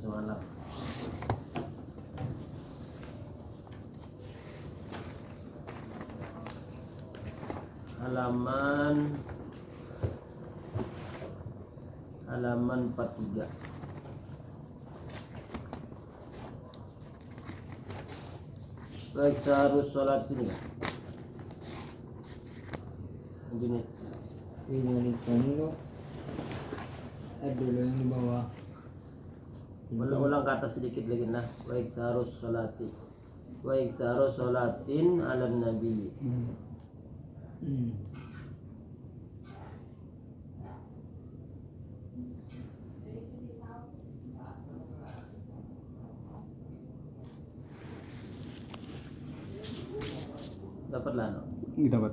semalam. Halaman 43. Baik, harus sholat ini. Begini. Ini lo. Dulu yang di bawah. Ulang ke atas sedikit lagi nah. Baik, harus sholatin. Baik, harus sholatin ala nabi. Dapatlah no? Dapat.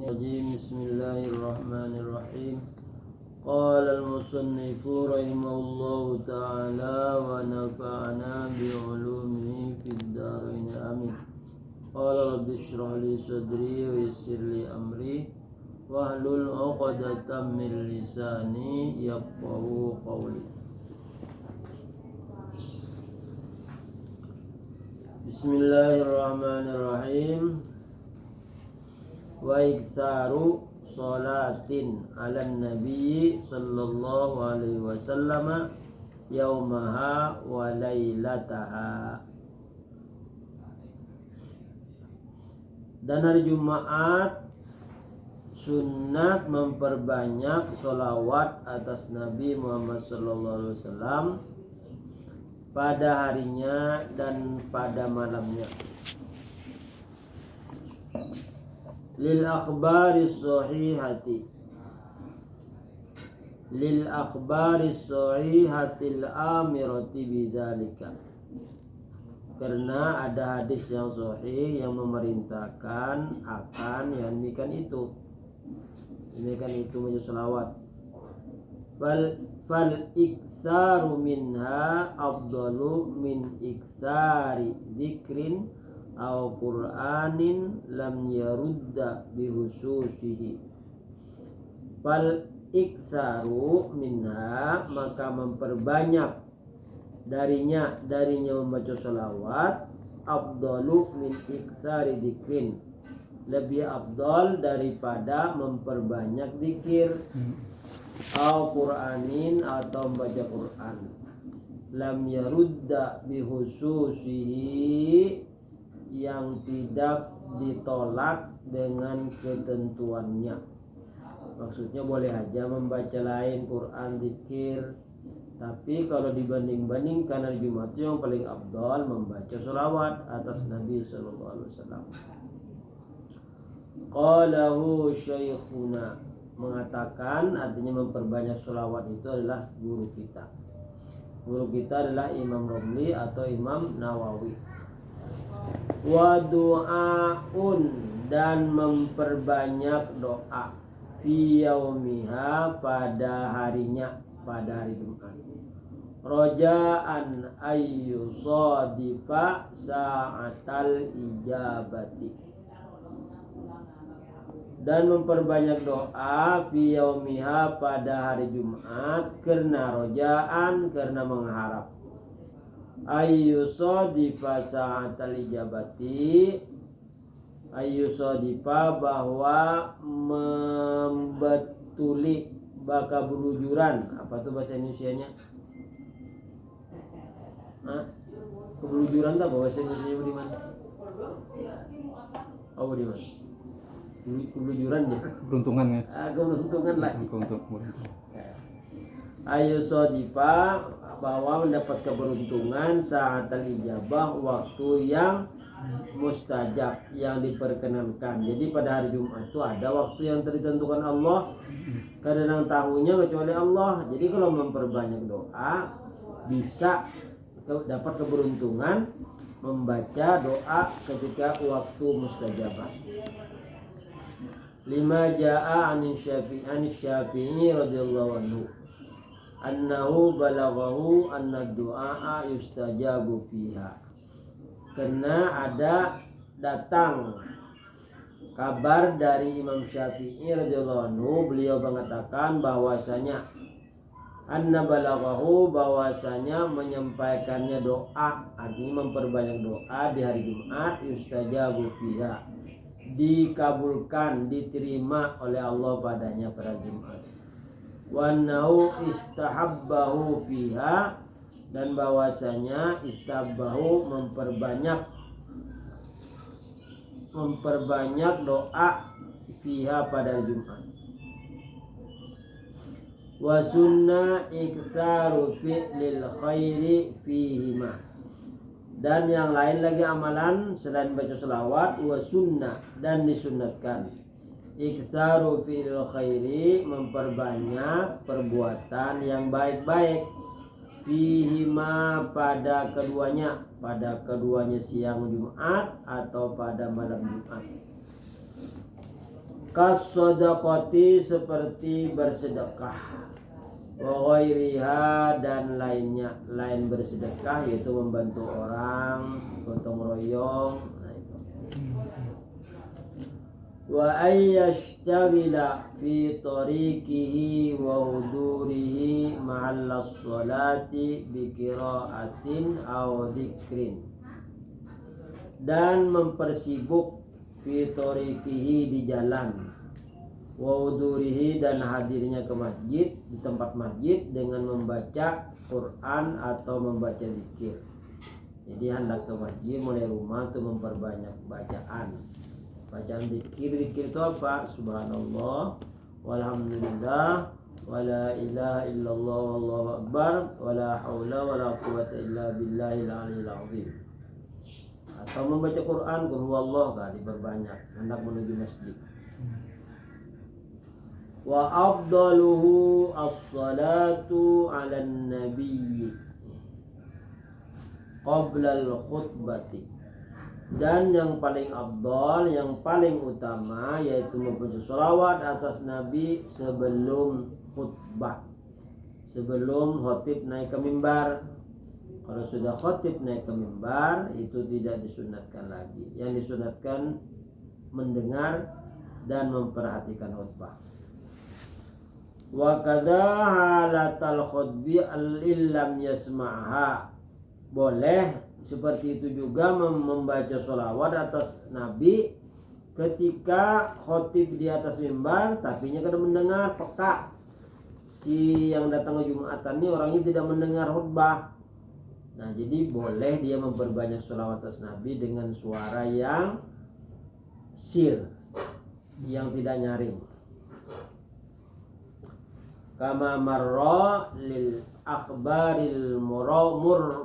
Bismillahirrahmanirrahim. Qala al-musannifu rahimahullahu ta'ala wa nafa'ana bi'ulumihi fid dharain amin. Qala rabbi shrah li sadri wa yassir li amri wahlul 'uqdatam min lisani yafqahu qawli. Bismillahirrahmanirrahim. Wa iktsaru sholatin 'alan nabi sallallahu alaihi wasallam yaumaha wa lailataha. Dan hari Jumat sunat memperbanyak sholawat atas Nabi Muhammad sallallahu alaihi wasallam pada harinya dan pada malamnya. Lil akhbaris sahihati sahihatil amirati bidzalika. Karena ada hadis yang sahih yang memerintahkan akan yang demikian itu. Demikian itu menjadi selawat. Fal iktsaru minha afdalu min iktsari dzikrin aw qur'anin lam yarudda bihususihi. Fal iktsaru minha, maka memperbanyak darinya membaca sholawat, afdalu min iktsari dzikrin, lebih afdal daripada memperbanyak zikir, au qur'anin, atau membaca Quran, lam yarudda bihususihi, yang tidak ditolak dengan ketentuannya. Maksudnya boleh aja membaca lain Quran, zikir, tapi kalau dibanding-bandingkan hari Jumat yang paling afdal membaca sholawat atas Nabi sallallahu alaihi wasallam. Qalahu syekhuna, mengatakan, artinya memperbanyak sholawat itu adalah guru kita. Guru kita adalah Imam Romli atau Imam Nawawi. Wa du'aun, dan memperbanyak doa, fi yaumiha, pada harinya, pada hari Jumat. Roja'an ayyusadifa sa'atal ijabati, dan memperbanyak doa fi yaumiha, pada hari Jumat, karena roja'an, karena mengharap, ayyusadifa sa'atal ijabati, ayyusadifa, bahwa membetuli, baka belujuran. Apa tuh bahasa Indonesianya? Kebelujuran tak bahasa Indonesianya di mana? Oh, di mana? Kebelujuran ya. Keberuntungan ya. Keberuntungan lagi. Keberuntungan. Ayu sodifa, bahwa mendapat keberuntungan, saat al-ijabah, waktu yang mustajab, yang diperkenankan. Jadi pada hari Jumat itu ada waktu yang ditentukan Allah, kadang tahunya kecuali Allah. Jadi kalau memperbanyak doa, bisa dapat keberuntungan membaca doa ketika waktu mustajabah. Lima jaa an Syafi'i radhiyallahu anhu annahu balaghahu anna du'a yustajabu fiha. Karena ada datang kabar dari Imam Syafi'i radhiyallahu anhu, beliau mengatakan bahwasanya anna balaghahu, bahwasanya menyampaikannya doa, artinya memperbanyak doa di hari Jumat, yustajabu fiha, dikabulkan, diterima oleh Allah padanya pada Jumat. Wa annahu istahabbahu fiha, dan bahwasanya istahabbahu memperbanyak doa fiha pada hari Jumat. Wa sunnah iktsaru fi'lil khairi fihima, dan yang lain lagi amalan selain baca selawat. Wa sunnah, dan disunatkan iktsaru fi'lil khairi, memperbanyak perbuatan yang baik-baik, fihima, pada keduanya siang Jumat atau pada malam Jumat. Kas-shadaqati, seperti bersedekah, wa ghairiha, dan lain bersedekah, yaitu membantu orang, gotong royong. Nah, itu. Wa ayyashtagila fi tariqihi wa hudurihi ma'allas sholati bi qiraatin aw dzikrin, dan mempersibuk fi tariqihi, di jalan, wa hudurihi, dan hadirnya ke masjid, di tempat masjid, dengan membaca Quran atau membaca zikir. Jadi hendak ke masjid mulai rumah itu memperbanyak bacaan zikir. Zikir itu apa? Subhanallah, walhamdulillah, wala ilaha illallah, wallahu akbar, wala haula wala quwata illa billahil aliyil azim. Atau membaca Quran, qul huwallahu, diperbanyak hendak menuju masjid. Wa afdaluhu as-salatu 'alan nabiy qabla al-khutbati, dan yang paling afdal, yang paling utama, yaitu membaca sholawat atas Nabi sebelum khutbah, sebelum khatib naik ke mimbar. Kalau sudah khatib naik ke mimbar, itu tidak disunatkan lagi. Yang disunatkan mendengar dan memperhatikan khutbah. Wa kadza halatal khutbi illam yasma'ha, boleh seperti itu juga membaca sholawat atas Nabi ketika khotib di atas mimbar, tapi nya kada mendengar, peka. Si yang datang ke Jumatan ini orangnya tidak mendengar khutbah. Nah, jadi boleh dia memperbanyak sholawat atas Nabi dengan suara yang sir, yang tidak nyaring. Kama marra lil akhbaril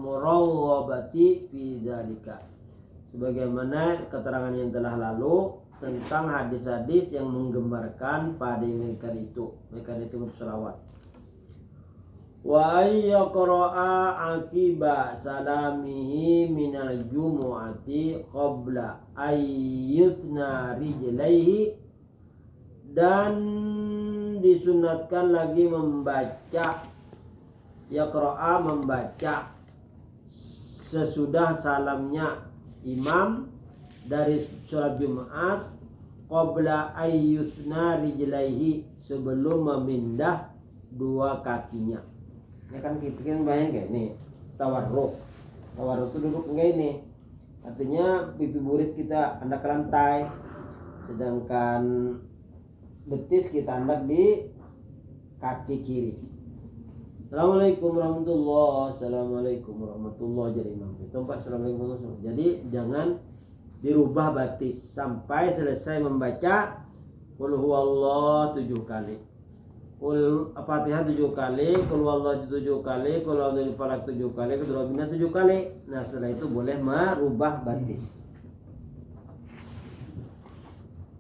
murawwabati fi dzalika, sebagaimana keterangan yang telah lalu tentang hadis-hadis yang menggembarkan pada mereka itu berselawat. Wa ayyaqra'a aqiba salamihi minal jumu'ati qabla ayyutna rijlaihi, dan disunatkan lagi membaca yaqra'a, membaca sesudah salamnya imam dari sholat Jumat, qabla ayyutna rijlaihi, sebelum memindah dua kakinya. Ini kan kita kan bayang kayak nih, tawarruk itu duduk kayak ini, artinya pipi burit kita hendak ke lantai, sedangkan betis kita hendak di kaki kiri. Assalamualaikum warahmatullahi, jadi imam itu Assalamualaikum. Jadi jangan dirubah batis sampai selesai membaca qul huwallahu 7 kali, Fatihah 7 kali, qul huwallahu 7 kali, qul a'udzu birabbil falaq 7 kali, qul a'udzu 7 kali. Nah, setelah itu boleh merubah batis.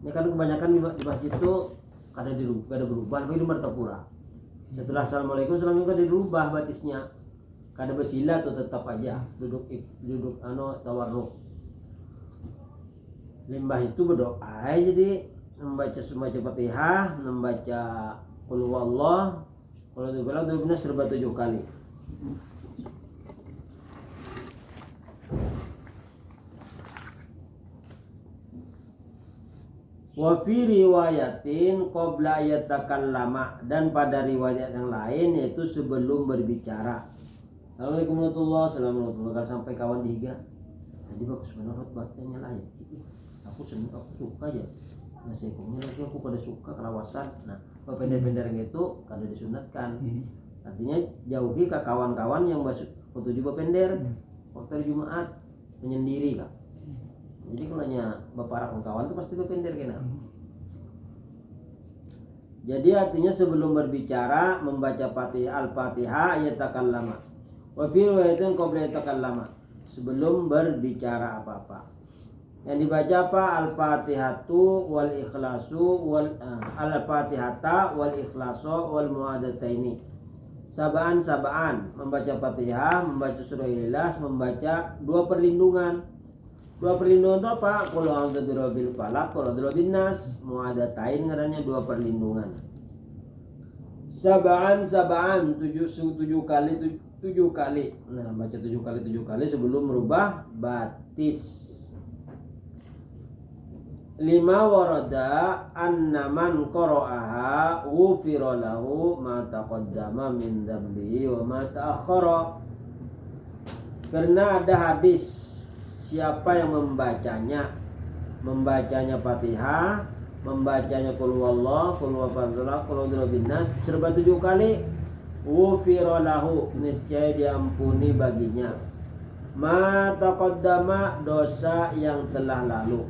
Ini kan kebanyakan di masjid itu kada berubah, tapi di martapura. Setelah assalamualaikum kada dirubah batisnya, kada bersila tuh tetap aja duduk tawarruk. Limbah itu berdoa, jadi membaca Fatihah, membaca qul huwallahu, kalau dibilang itu benar serba 7 kali. Wa fi riwayatin qabla yatakallama, dan pada riwayat yang lain yaitu sebelum berbicara. Assalamualaikum warahmatullahi wabarakatuh. Kalau sampai kawan dihiga, tadi bagus banget bacanya lain. Aku seneng, aku suka aja. Nah sekumnya lagi aku pada suka kelawasan. Nah pendek-pendek gitu kada disunatkan. Artinya jauhi ke kawan-kawan yang tujuh bapender waktu Jumat menyendiri kak. Jadi kalau nya baparak kawan tuh pasti bapender kena. Jadi artinya sebelum berbicara membaca Al-Fatihah yatakallama. Wa fi riwayatin qabla yatakallama, sebelum berbicara apa-apa. Yang dibaca apa? Al-Fatihatu wal ikhlasu wal Al-Fatihata wal ikhlasu wal muadataini. Sabaan membaca Fatihah, membaca surah Ikhlas, membaca dua perlindungan. Dua perlindungan itu apa? Qul a'udzu birabbil falaq, qul a'udzu birabbin nas. Muadatain ngarannya dua perlindungan. Sabaan tujuh kali. Nah, baca tujuh kali sebelum merubah batis. 5 warada annaman qara'aha ghufira lahu ma taqaddama min dzambihi wa ma ta'akhkhara. Karena ada hadis siapa yang membacanya Fatihah, membacanya qul huwallahu, qul huwallahu, qul a'udzu birabbin nas serba 7 kali, ghufira lahu, niscaya diampuni baginya ma taqaddama, dosa yang telah lalu,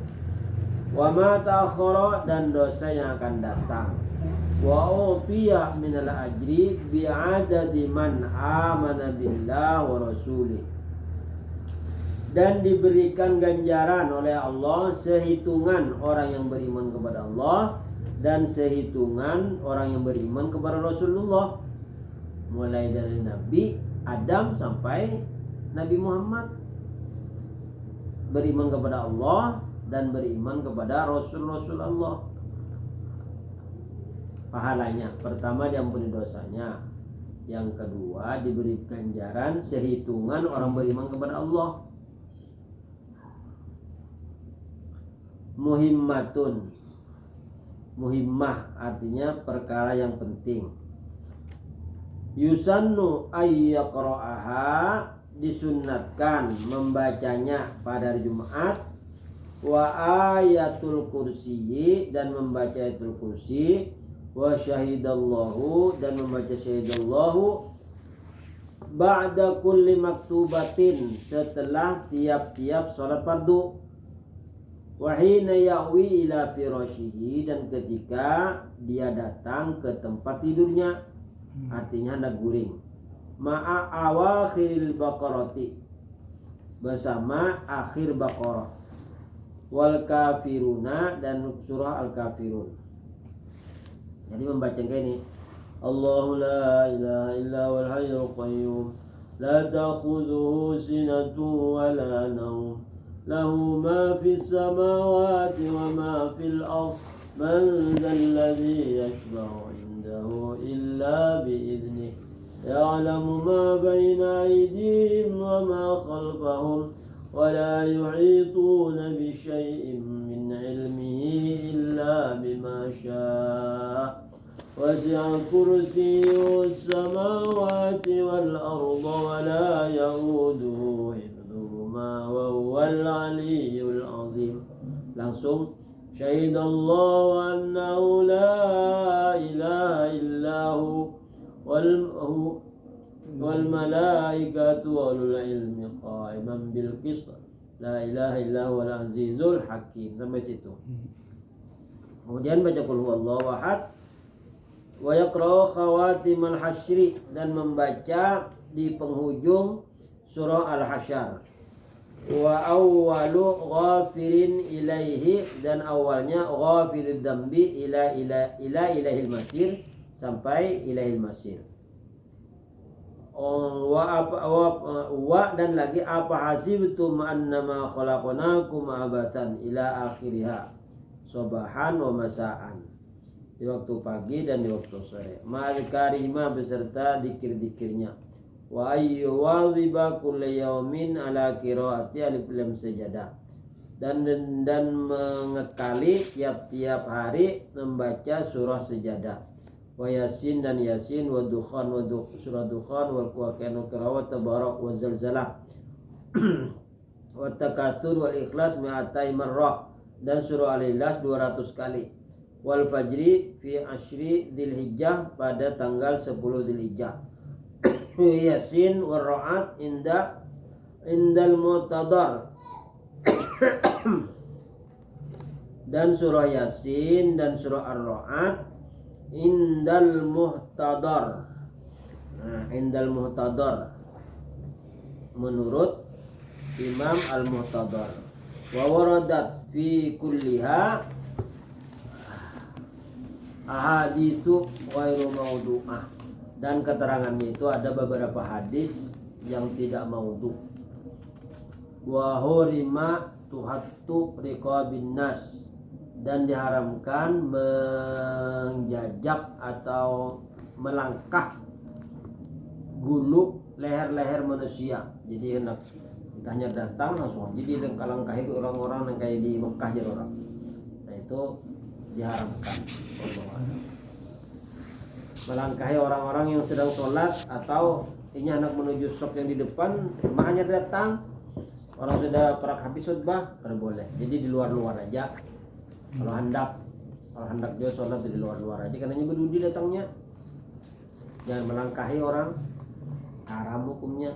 wa ma ta'akhkhara, dan dosa yang akan datang, wa utiya minal ajri bi'adadi man amana billah wa rasulih, dan diberikan ganjaran oleh Allah sehitungan orang yang beriman kepada Allah dan sehitungan orang yang beriman kepada Rasulullah, mulai dari Nabi Adam sampai Nabi Muhammad, beriman kepada Allah dan beriman kepada Rasul-Rasul Allah. Pahalanya pertama diampuni dosanya, yang kedua diberi ganjaran sehitungan orang beriman kepada Allah. Muhimmah artinya perkara yang penting. Yusannu ayyaqra'aha, disunnatkan membacanya pada hari Jumat. Wa ayatul kursi, dan membaca ayatul kursi. Wa syahidallahu, dan membaca syahidallahu ba'da kulli maktubatin, setelah tiap-tiap salat fardu. Wa hina ya'wi ila firashihi, dan ketika dia datang ke tempat tidurnya, artinya hendak guring. Ma'a awakhiril baqarati, bersama akhir Baqarah. Wal kafiruna, dan surah Al-Kafirun. Jadi membaca kayak ini. Allahu la ilaha illa wal hayyul qayyum, la ta'khudhuhu sinatun wa la nawm, lahu ma fis samawati wa ma fil ardh, man dzal ladzi yashfa'u 'indahu illa bi idnihi, ya'lamu ma baina aydihim wa ma khalfahum, ولا يحيطون بشيء من علمه إلا بما شاء وسع كرسيه السماوات والأرض ولا يؤوده حفظهما وهو العلي العظيم. Langsung syahidallahu annahu la ilaha illahu wal malaikatu wa ulul ilmi qa'iman bil qist, la ilaha illa huwal azizul hakim, sampai situ. Kemudian baca qul huwallahu ahad, wa yaqra khawatimal hasyri, dan membaca di penghujung surah Al-Hasyr. Wa awwalu ghafirin ilaihi, dan awalnya ghafirid dambi ila ilahil masir, sampai ilahil masir. Dan lagi apa hasibtum annama khalaqnakum abatan ila akhiriha sobahan wa masaan, di waktu pagi dan di waktu sore. Ma'al karimah, beserta dikir-dikirnya. Wa ayyu wadhiba kulli yaumin ala qiraati alif lam sajadah, dan mengekali tiap-tiap hari membaca surah sejadah. Wa yasin dan yasin, wa dukhan surah dukhan, wal waqi'ah wa tabarak wa zalzalah wa takatsur wal ikhlas mi'atai marrah, dan surah al-ikhlas 200 kali. Wal fajri fi asyri dzulhijjah, pada tanggal 10 Dzulhijjah. Yasin war ra'at indal mu'tadar dan surah Yasin dan surah Ar-Ra'd indal muhtadar. Nah, indal muhtadar menurut Imam Al-Muhtadar. Wa waradat fi kulliha ahaditsu ghairu maudu'ah, dan keterangannya itu ada beberapa hadis yang tidak maudhu. Wa hurima tuhattu riqabin nas, dan diharamkan menjajak atau melangkah gulu leher-leher manusia. Jadi enak tanya datang langsung jadi langkah-langkahi orang-orang yang kayak di Mekah jadi orang. Nah itu diharamkan. Melangkahi orang-orang yang sedang sholat, atau ini anak menuju shop yang di depan, makanya datang orang sudah perak habis khutbah, kada boleh. Jadi di luar-luar aja. Kalau hendak dia sholat di luar-luar aja, karena berdudi datangnya. Jangan melangkahi orang, haram hukumnya.